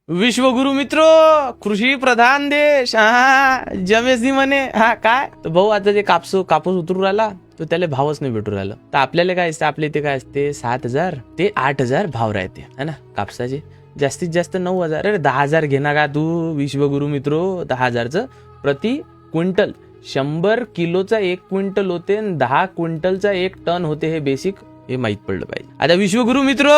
विश्वगुरु मित्र, कृषी प्रधान देश, हा जमेसनी म्हणे. हा काय तर भाऊ, आता ते कापूस उतरू राहिला तर त्याला भावच नाही भेटू राहिला. तर आपल्याला काय असते, आपल्या इथे काय असते, 7,000 ते 8,000 भाव राहते है ना कापसाचे. जास्तीत जास्त 9,000. अरे 10,000 घेणार का तू विश्वगुरु मित्र? 10,000चं प्रति क्विंटल. 100 किलोचा 1 क्विंटल होते आणि 10 क्विंटलचा 1 टन होते. हे बेसिक हे माहित पडलं पाहिजे. आता विश्वगुरु मित्र,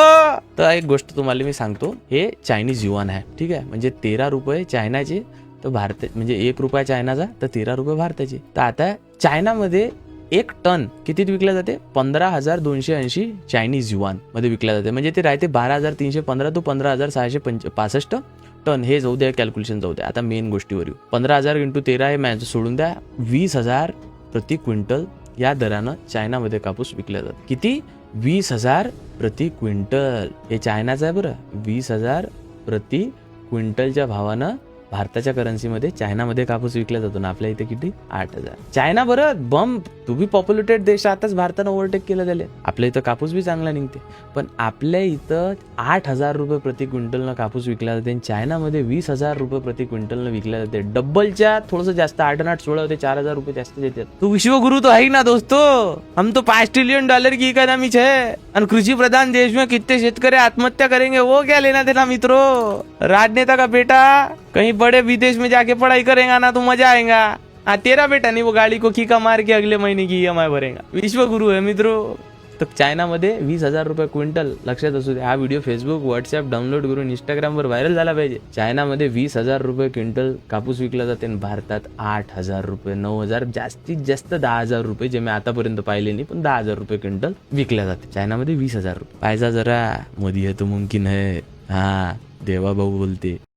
तर एक गोष्ट तुम्हाला मी सांगतो, हे चायनीज युआन आहे, ठीक आहे. म्हणजे 13 रुपये चायनाचे तर भारत, म्हणजे 1 रुपया चायनाचा तर 13 रुपये भारताचे. तर आता चायनामध्ये 1 टन कितीत विकल्या जाते? 15,280 चायनीज युआन मध्ये विकल्या जाते. म्हणजे ते राहते 12,315 to 15,665 टन. हे जाऊ द्या, कॅल्क्युलेशन जाऊ द्या. आता मेन गोष्टीवर येऊ. 15,000 × 13 हे मॅच सोडून द्या. 20,000 प्रति क्विंटल या दरानं चायनामध्ये कापूस विकला जातो. किती? 20,000 प्रति क्विंटल. हे चायनाचं आहे बरं. 20,000 प्रति क्विंटलच्या भावानं भारताच्या करन्सीमध्ये चायनामध्ये कापूस विकला जातो ना. आपल्या इथे किती? 8,000. चायना बरं बम, तू बी पॉप्युलेटेड देश, आताच भारतानं ओव्हरटेक केलं त्याला. आपल्या इथं कापूस बी चांगला निघते, पण आपल्या इथं 8,000 रुपये प्रति क्विंटलनं कापूस विकला जाते आणि चायनामध्ये 20,000 रुपये प्रति क्विंटलनं विकल्या जाते. डबलच्या थोडंसं जास्त, 8-8, 16 होते, 4,000 रुपये जास्त देतात. तू विश्वगुरु तो है ना दोस्तो. हम तो $5 ट्रिलियन की इकॉनॉमी है और कृषि प्रधान देश में कितने शेतकरी आत्महत्या करेंगे वो क्या लेना देना मित्रों. राजनेता का बेटा कहीं बड़े विदेश में जाके पढ़ाई करेगा ना तो मजा आएगा. हाँ, तेरा बेटा नहीं, वो गाड़ी को कीका मार के अगले महीने की EMI भरेगा. विश्वगुरु है मित्रों. तर चायनामध्ये 20,000 रुपये क्विंटल. लक्षात असू दे. हा व्हिडिओ फेसबुक, व्हॉट्सअप डाउनलोड करून इंस्टाग्रामवर व्हायरल झाला पाहिजे. चायनामध्ये 20,000 रुपये क्विंटल कापूस विकला जाते आणि भारतात 8,000 रुपये, 9,000, जास्तीत जास्त 10,000 रुपये, जे मी आतापर्यंत पाहिले नाही, पण 10,000 रुपये क्विंटल विकल्या जाते. चायनामध्ये 20,000 रुपये. पाहिजा जरा, मोदी है तो मुमकिन है. हा, देवा भाऊ बोलते.